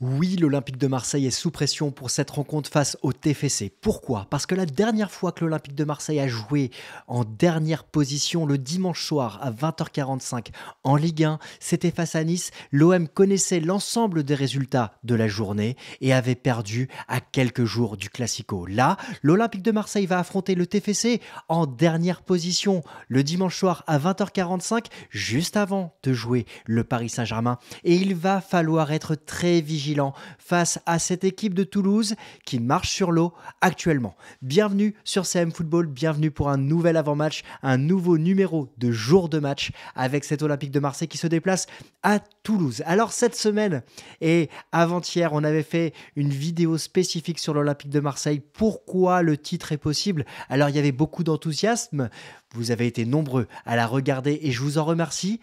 Oui, l'Olympique de Marseille est sous pression pour cette rencontre face au TFC. Pourquoi? Parce que la dernière fois que l'Olympique de Marseille a joué en dernière position le dimanche soir à 20h45 en Ligue 1, c'était face à Nice. L'OM connaissait l'ensemble des résultats de la journée et avait perdu à quelques jours du Classico. Là, l'Olympique de Marseille va affronter le TFC en dernière position le dimanche soir à 20h45, juste avant de jouer le Paris Saint-Germain. Et il va falloir être très vigilant face à cette équipe de Toulouse qui marche sur l'eau actuellement. Bienvenue sur CM Football, bienvenue pour un nouvel avant-match, un nouveau numéro de jour de match avec cet Olympique de Marseille qui se déplace à Toulouse. Alors cette semaine et avant-hier, on avait fait une vidéo spécifique sur l'Olympique de Marseille. Pourquoi le titre est possible? Alors il y avait beaucoup d'enthousiasme, vous avez été nombreux à la regarder et je vous en remercie,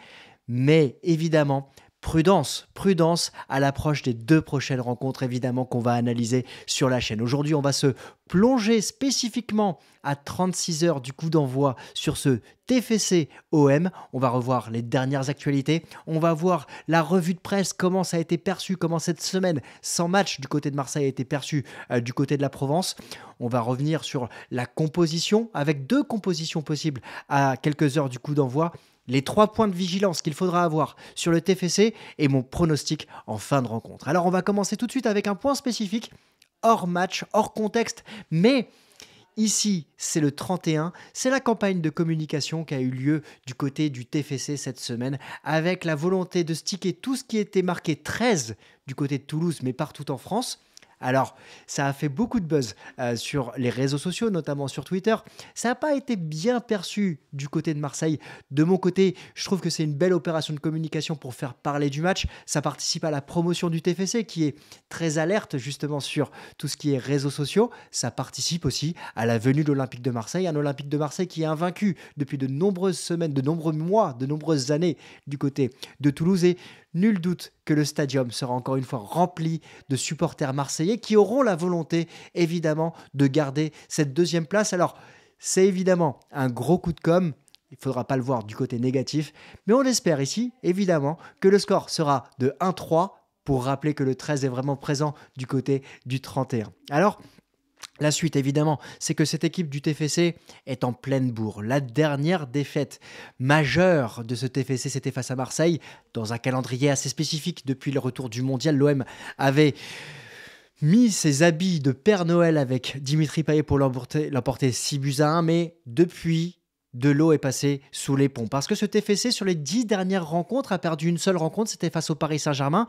mais évidemment, prudence à l'approche des deux prochaines rencontres, évidemment, qu'on va analyser sur la chaîne. Aujourd'hui, on va se plonger spécifiquement à 36 heures du coup d'envoi sur ce TFC OM. On va revoir les dernières actualités. On va voir la revue de presse, comment ça a été perçu, comment cette semaine sans match du côté de Marseille a été perçue du côté de la Provence. On va revenir sur la composition, avec deux compositions possibles à quelques heures du coup d'envoi. Les 3 points de vigilance qu'il faudra avoir sur le TFC et mon pronostic en fin de rencontre. Alors on va commencer tout de suite avec un point spécifique, hors match, hors contexte, mais ici c'est le 31, c'est la campagne de communication qui a eu lieu du côté du TFC cette semaine, avec la volonté de sticker tout ce qui était marqué 13 du côté de Toulouse, mais partout en France. Alors, ça a fait beaucoup de buzz sur les réseaux sociaux, notamment sur Twitter. Ça n'a pas été bien perçu du côté de Marseille. De mon côté, je trouve que c'est une belle opération de communication pour faire parler du match. Ça participe à la promotion du TFC qui est très alerte justement sur tout ce qui est réseaux sociaux. Ça participe aussi à la venue de l'Olympique de Marseille. Un Olympique de Marseille qui est invaincu depuis de nombreuses semaines, de nombreux mois, de nombreuses années du côté de Toulouse. Et nul doute que le stadium sera encore une fois rempli de supporters marseillais qui auront la volonté, évidemment, de garder cette deuxième place. Alors, c'est évidemment un gros coup de com'. Il ne faudra pas le voir du côté négatif. Mais on espère ici, évidemment, que le score sera de 1-3 pour rappeler que le 13 est vraiment présent du côté du 31. Alors, la suite, évidemment, c'est que cette équipe du TFC est en pleine bourre. La dernière défaite majeure de ce TFC, c'était face à Marseille, dans un calendrier assez spécifique. Depuis le retour du mondial, l'OM avait mis ses habits de Père Noël avec Dimitri Payet pour l'emporter 6-1, mais depuis, de l'eau est passée sous les ponts. Parce que ce TFC, sur les 10 dernières rencontres, a perdu une seule rencontre, c'était face au Paris Saint-Germain.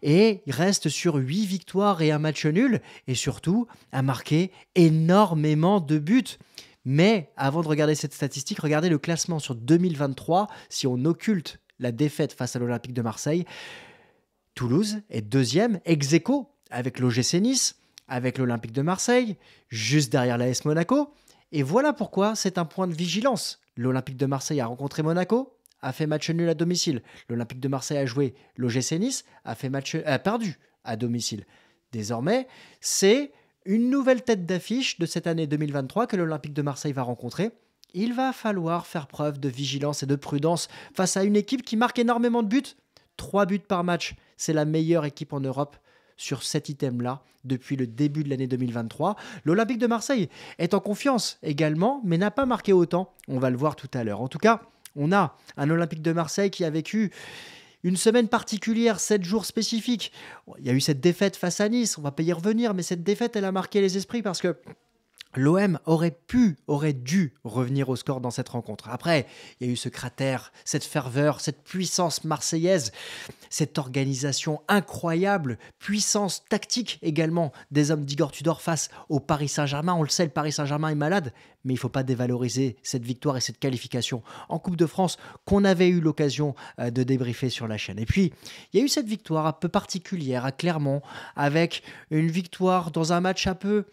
Et il reste sur 8 victoires et un match nul. Et surtout, a marqué énormément de buts. Mais avant de regarder cette statistique, regardez le classement sur 2023. Si on occulte la défaite face à l'Olympique de Marseille, Toulouse est deuxième, ex aequo, avec l'OGC Nice, avec l'Olympique de Marseille, juste derrière l'AS Monaco. Et voilà pourquoi c'est un point de vigilance. L'Olympique de Marseille a rencontré Monaco, a fait match nul à domicile. L'Olympique de Marseille a joué l'OGC Nice, a perdu à domicile. Désormais, c'est une nouvelle tête d'affiche de cette année 2023 que l'Olympique de Marseille va rencontrer. Il va falloir faire preuve de vigilance et de prudence face à une équipe qui marque énormément de buts. 3 buts par match, c'est la meilleure équipe en Europe sur cet item-là depuis le début de l'année 2023. L'Olympique de Marseille est en confiance également, mais n'a pas marqué autant. On va le voir tout à l'heure. En tout cas, on a un Olympique de Marseille qui a vécu une semaine particulière, 7 jours spécifiques. Il y a eu cette défaite face à Nice, on va pas y revenir, mais cette défaite, elle a marqué les esprits parce que l'OM aurait dû revenir au score dans cette rencontre. Après, il y a eu ce cratère, cette ferveur, cette puissance marseillaise, cette organisation incroyable, puissance tactique également des hommes d'Igor Tudor face au Paris Saint-Germain. On le sait, le Paris Saint-Germain est malade, mais il ne faut pas dévaloriser cette victoire et cette qualification en Coupe de France qu'on avait eu l'occasion de débriefer sur la chaîne. Et puis, il y a eu cette victoire un peu particulière à Clermont, avec une victoire dans un match un peu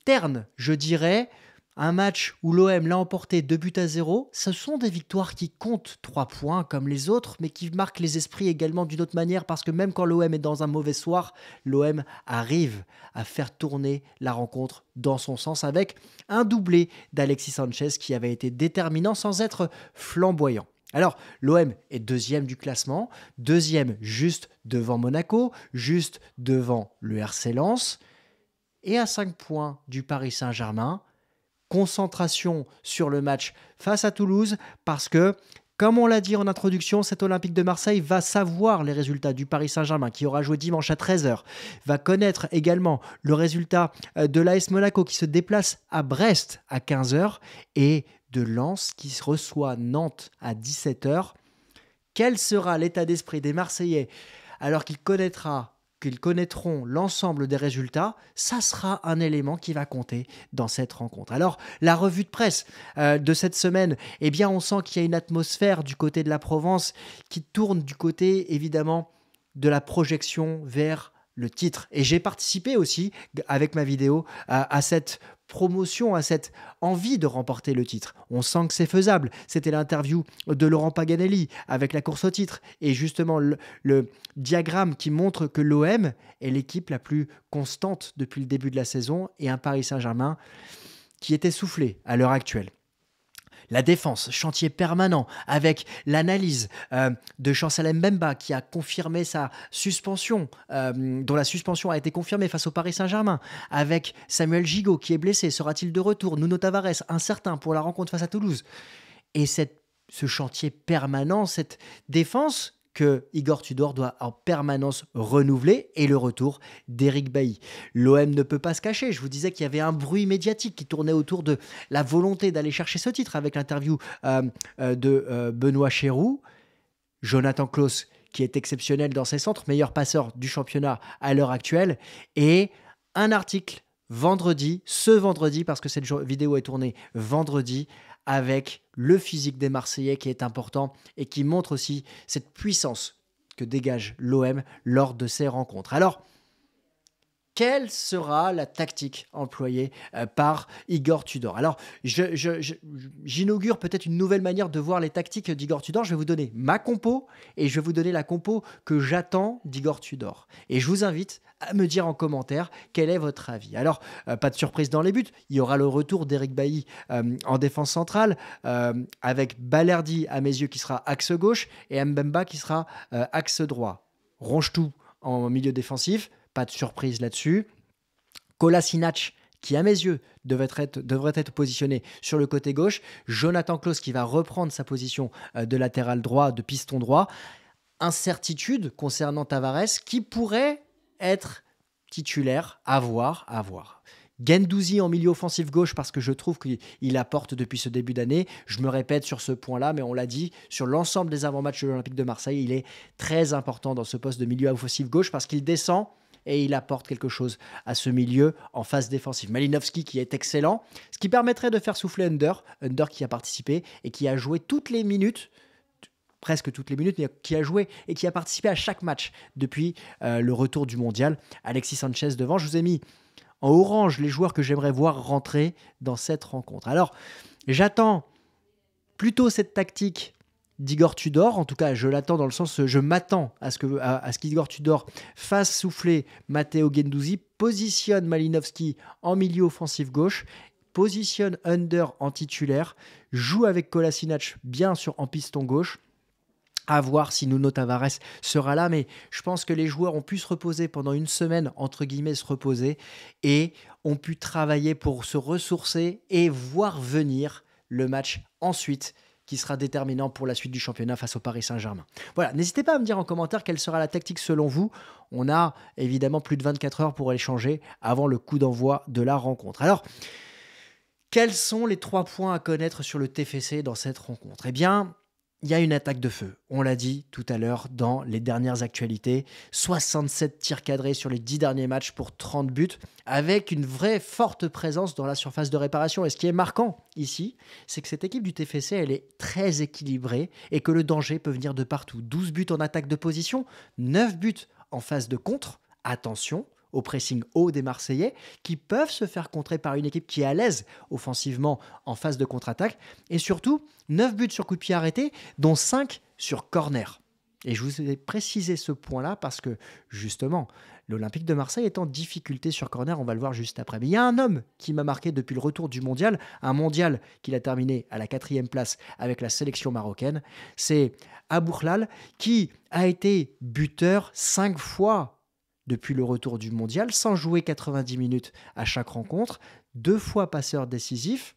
terne, je dirais. Un match où l'OM l'a emporté 2-0, ce sont des victoires qui comptent 3 points comme les autres, mais qui marquent les esprits également d'une autre manière, parce que même quand l'OM est dans un mauvais soir, l'OM arrive à faire tourner la rencontre dans son sens avec un doublé d'Alexis Sanchez qui avait été déterminant sans être flamboyant. Alors, l'OM est deuxième du classement, deuxième juste devant Monaco, juste devant le RC Lens, et à 5 points du Paris Saint-Germain. Concentration sur le match face à Toulouse, parce que, comme on l'a dit en introduction, cet Olympique de Marseille va savoir les résultats du Paris Saint-Germain qui aura joué dimanche à 13h, va connaître également le résultat de l'AS Monaco qui se déplace à Brest à 15h et de Lens qui reçoit Nantes à 17h. Quel sera l'état d'esprit des Marseillais alors qu'ils connaîtront l'ensemble des résultats? Ça sera un élément qui va compter dans cette rencontre. Alors, la revue de presse de cette semaine, eh bien, on sent qu'il y a une atmosphère du côté de la Provence qui tourne du côté, évidemment, de la projection vers le titre. Et j'ai participé aussi, avec ma vidéo, à cette promotion, à cette envie de remporter le titre. On sent que c'est faisable. C'était l'interview de Laurent Paganelli avec la course au titre et justement le diagramme qui montre que l'OM est l'équipe la plus constante depuis le début de la saison et un Paris Saint-Germain qui est essoufflé à l'heure actuelle. La défense, chantier permanent, avec l'analyse de Chancel Mbemba qui a confirmé sa suspension, dont la suspension a été confirmée face au Paris Saint-Germain, avec Samuel Gigot qui est blessé, sera-t-il de retour? Nuno Tavares, incertain pour la rencontre face à Toulouse. Et ce chantier permanent, cette défense que Igor Tudor doit en permanence renouveler et le retour d'Eric Bailly. L'OM ne peut pas se cacher. Je vous disais qu'il y avait un bruit médiatique qui tournait autour de la volonté d'aller chercher ce titre avec l'interview de Benoît Chéroux. Jonathan Klaus, qui est exceptionnel dans ses centres, meilleur passeur du championnat à l'heure actuelle, et un article ce vendredi, parce que cette vidéo est tournée vendredi, avec le physique des Marseillais qui est important et qui montre aussi cette puissance que dégage l'OM lors de ces rencontres. Alors, quelle sera la tactique employée par Igor Tudor? Alors, j'inaugure peut-être une nouvelle manière de voir les tactiques d'Igor Tudor. Je vais vous donner ma compo et je vais vous donner la compo que j'attends d'Igor Tudor. Et je vous invite à me dire en commentaire quel est votre avis. Alors, pas de surprise dans les buts. Il y aura le retour d'Eric Bailly en défense centrale avec Balerdi à mes yeux qui sera axe gauche et Mbemba qui sera axe droit. Ronchetou en milieu défensif. Pas de surprise là-dessus. Kolasinac, qui à mes yeux devrait être positionné sur le côté gauche. Jonathan Klaus qui va reprendre sa position de latéral droit, de piston droit. Incertitude concernant Tavares qui pourrait être titulaire, à voir. Guendouzi en milieu offensif gauche parce que je trouve qu'il apporte depuis ce début d'année. Je me répète sur ce point-là, mais on l'a dit, sur l'ensemble des avant-matchs de l'Olympique de Marseille, il est très important dans ce poste de milieu offensif gauche parce qu'il descend et il apporte quelque chose à ce milieu en phase défensive. Malinowski qui est excellent, ce qui permettrait de faire souffler Under qui a participé et qui a joué toutes les minutes, presque toutes les minutes, mais qui a joué et qui a participé à chaque match depuis le retour du mondial. Alexis Sanchez devant, je vous ai mis en orange les joueurs que j'aimerais voir rentrer dans cette rencontre. Alors, j'attends plutôt cette tactique d'Igor Tudor, en tout cas je l'attends dans le sens, je m'attends à ce qu'Igor Tudor fasse souffler Matteo Guendouzi, positionne Malinowski en milieu offensif gauche, positionne Under en titulaire, joue avec Kolasinac bien sûr en piston gauche, à voir si Nuno Tavares sera là, mais je pense que les joueurs ont pu se reposer pendant une semaine, entre guillemets se reposer, et ont pu travailler pour se ressourcer et voir venir le match ensuite qui sera déterminant pour la suite du championnat face au Paris Saint-Germain. Voilà, n'hésitez pas à me dire en commentaire quelle sera la tactique selon vous. On a évidemment plus de 24 heures pour échanger avant le coup d'envoi de la rencontre. Alors, quels sont les 3 points à connaître sur le TFC dans cette rencontre? Eh bien, il y a une attaque de feu, on l'a dit tout à l'heure dans les dernières actualités. 67 tirs cadrés sur les 10 derniers matchs pour 30 buts, avec une vraie forte présence dans la surface de réparation. Et ce qui est marquant ici, c'est que cette équipe du TFC, elle est très équilibrée et que le danger peut venir de partout. 12 buts en attaque de position, 9 buts en phase de contre. Attention au pressing haut des Marseillais, qui peuvent se faire contrer par une équipe qui est à l'aise offensivement en phase de contre-attaque. Et surtout, 9 buts sur coup de pied arrêté, dont 5 sur corner. Et je vous ai précisé ce point-là parce que, justement, l'Olympique de Marseille est en difficulté sur corner, on va le voir juste après. Mais il y a un homme qui m'a marqué depuis le retour du mondial, un mondial qu'il a terminé à la 4e place avec la sélection marocaine. C'est Aboukhlal qui a été buteur 5 fois depuis le retour du mondial, sans jouer 90 minutes à chaque rencontre, 2 fois passeur décisif,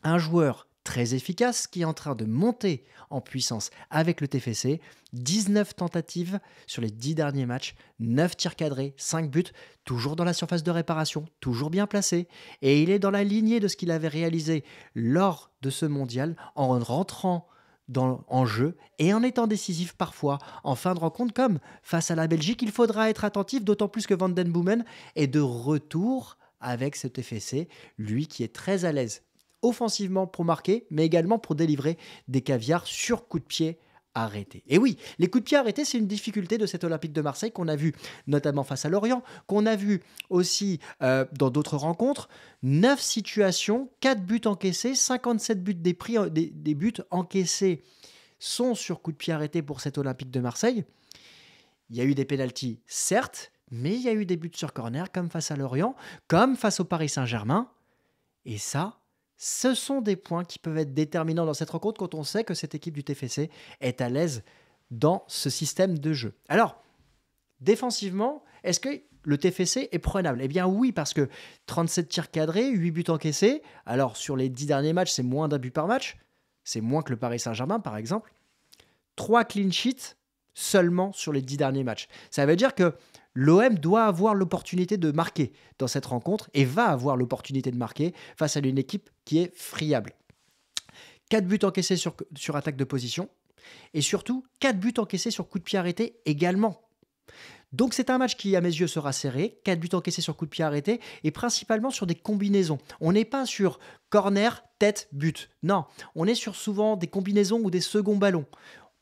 un joueur très efficace qui est en train de monter en puissance avec le TFC. 19 tentatives sur les 10 derniers matchs, 9 tirs cadrés, 5 buts, toujours dans la surface de réparation, toujours bien placé. Et il est dans la lignée de ce qu'il avait réalisé lors de ce mondial en rentrant en jeu et en étant décisif parfois en fin de rencontre, comme face à la Belgique. Il faudra être attentif, d'autant plus que Van den Boomen est de retour avec ce TFC, lui qui est très à l'aise offensivement pour marquer, mais également pour délivrer des caviars sur coup de pied arrêté. Et oui, les coups de pied arrêtés, c'est une difficulté de cet Olympique de Marseille qu'on a vu notamment face à Lorient, qu'on a vu aussi dans d'autres rencontres. 9 situations, 4 buts encaissés, 57 buts des buts encaissés sont sur coup de pied arrêté pour cet Olympique de Marseille. Il y a eu des pénaltys, certes, mais il y a eu des buts sur corner, comme face à Lorient, comme face au Paris Saint-Germain. Et ça, ce sont des points qui peuvent être déterminants dans cette rencontre quand on sait que cette équipe du TFC est à l'aise dans ce système de jeu. Alors, défensivement, est-ce que le TFC est prenable? Eh bien oui, parce que 37 tirs cadrés, 8 buts encaissés. Alors, sur les 10 derniers matchs, c'est moins d'un but par match. C'est moins que le Paris Saint-Germain, par exemple. 3 clean sheets seulement sur les 10 derniers matchs. Ça veut dire que l'OM doit avoir l'opportunité de marquer dans cette rencontre et va avoir l'opportunité de marquer face à une équipe qui est friable. 4 buts encaissés sur attaque de position et surtout 4 buts encaissés sur coup de pied arrêté également. Donc c'est un match qui, à mes yeux, sera serré. 4 buts encaissés sur coup de pied arrêté et principalement sur des combinaisons. On n'est pas sur corner, tête, but. Non, on est sur souvent des combinaisons ou des seconds ballons.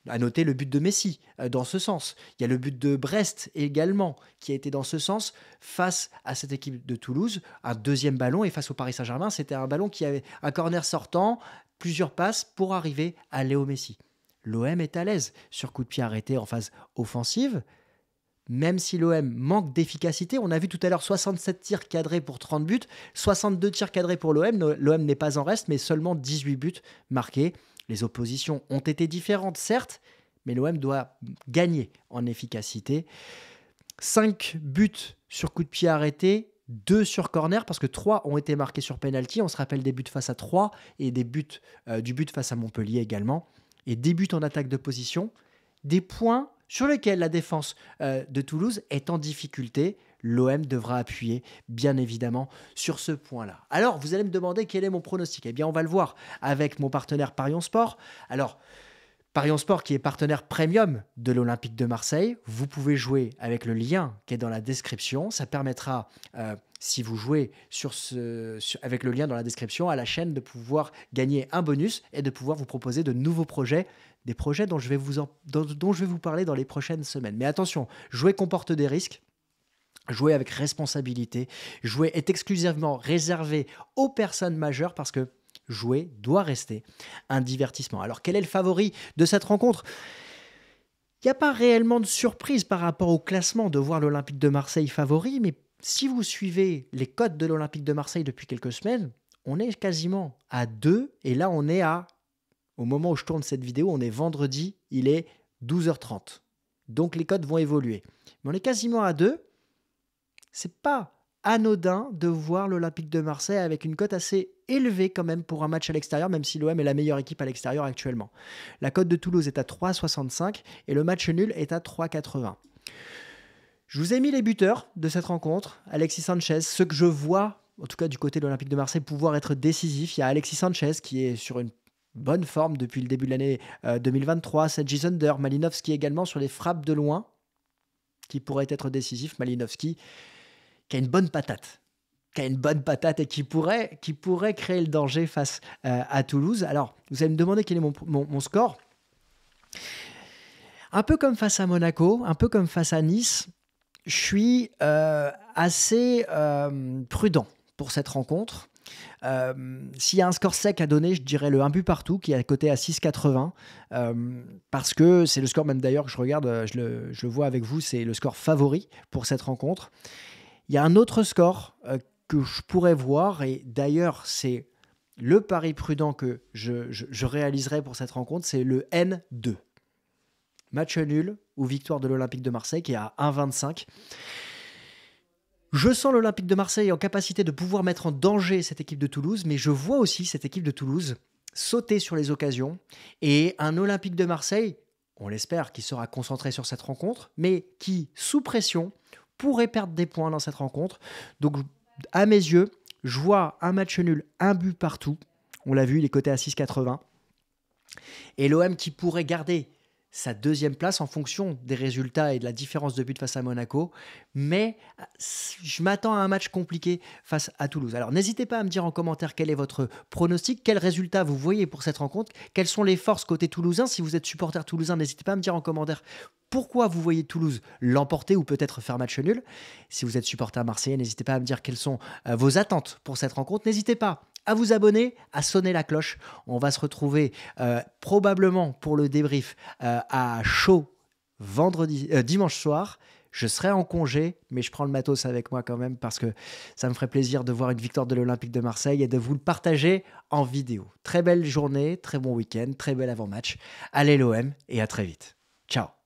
À noter le but de Messi dans ce sens. Il y a le but de Brest également qui a été dans ce sens face à cette équipe de Toulouse. Un deuxième ballon et face au Paris Saint-Germain, c'était un ballon qui avait un corner sortant, plusieurs passes pour arriver à Léo Messi. L'OM est à l'aise sur coup de pied arrêté en phase offensive. Même si l'OM manque d'efficacité, on a vu tout à l'heure 67 tirs cadrés pour 30 buts, 62 tirs cadrés pour l'OM. L'OM n'est pas en reste, mais seulement 18 buts marqués. Les oppositions ont été différentes, certes, mais l'OM doit gagner en efficacité. 5 buts sur coup de pied arrêté, 2 sur corner, parce que 3 ont été marqués sur penalty. On se rappelle des buts face à 3 et du but face à Montpellier également. Et des buts en attaque de position. Des points sur lesquels la défense de Toulouse est en difficulté. L'OM devra appuyer, bien évidemment, sur ce point-là. Alors, vous allez me demander quel est mon pronostic. Eh bien, on va le voir avec mon partenaire Parions Sport. Alors, Parions Sport qui est partenaire premium de l'Olympique de Marseille. Vous pouvez jouer avec le lien qui est dans la description. Ça permettra, si vous jouez avec le lien dans la description, à la chaîne de pouvoir gagner un bonus et de pouvoir vous proposer de nouveaux projets, des projets dont je vais vous parler dans les prochaines semaines. Mais attention, jouer comporte des risques. Jouer avec responsabilité, jouer est exclusivement réservé aux personnes majeures parce que jouer doit rester un divertissement. Alors quel est le favori de cette rencontre? Il n'y a pas réellement de surprise par rapport au classement de voir l'Olympique de Marseille favori, mais si vous suivez les cotes de l'Olympique de Marseille depuis quelques semaines, on est quasiment à 2 et là on est au moment où je tourne cette vidéo, on est vendredi, il est 12h30. Donc les cotes vont évoluer. Mais on est quasiment à 2. C'est pas anodin de voir l'Olympique de Marseille avec une cote assez élevée quand même pour un match à l'extérieur, même si l'OM est la meilleure équipe à l'extérieur actuellement. La cote de Toulouse est à 3,65 et le match nul est à 3,80. Je vous ai mis les buteurs de cette rencontre. Alexis Sanchez, ceux que je vois, en tout cas du côté de l'Olympique de Marseille, pouvoir être décisifs. Il y a Alexis Sanchez qui est sur une bonne forme depuis le début de l'année 2023. Sergi Zunder, Malinowski également sur les frappes de loin qui pourraient être décisifs. Malinowski qui a une bonne patate et qui pourrait créer le danger face à Toulouse. Alors, vous allez me demander quel est mon score. Un peu comme face à Monaco, un peu comme face à Nice, je suis assez prudent pour cette rencontre. S'il y a un score sec à donner, je dirais le 1 but partout qui est à coté à 6,80 parce que c'est le score même d'ailleurs que je regarde, je le vois avec vous, c'est le score favori pour cette rencontre. Il y a un autre score que je pourrais voir et d'ailleurs c'est le pari prudent que je réaliserai pour cette rencontre, c'est le N2. Match nul ou victoire de l'Olympique de Marseille qui est à 1,25. Je sens l'Olympique de Marseille en capacité de pouvoir mettre en danger cette équipe de Toulouse, mais je vois aussi cette équipe de Toulouse sauter sur les occasions et un Olympique de Marseille, on l'espère, qui sera concentré sur cette rencontre, mais qui, sous pression, pourrait perdre des points dans cette rencontre. Donc, à mes yeux, je vois un match nul, un but partout. On l'a vu, il est coté à 6,80. Et l'OM qui pourrait garder sa deuxième place en fonction des résultats et de la différence de but face à Monaco. Mais je m'attends à un match compliqué face à Toulouse. Alors n'hésitez pas à me dire en commentaire quel est votre pronostic, quel résultat vous voyez pour cette rencontre, quelles sont les forces côté toulousain. Si vous êtes supporter toulousain, n'hésitez pas à me dire en commentaire pourquoi vous voyez Toulouse l'emporter ou peut-être faire match nul. Si vous êtes supporter marseillais, n'hésitez pas à me dire quelles sont vos attentes pour cette rencontre. N'hésitez pas à vous abonner, à sonner la cloche. On va se retrouver probablement pour le débrief à chaud dimanche soir. Je serai en congé, mais je prends le matos avec moi quand même parce que ça me ferait plaisir de voir une victoire de l'Olympique de Marseille et de vous le partager en vidéo. Très belle journée, très bon week-end, très bel avant-match. Allez l'OM et à très vite. Ciao.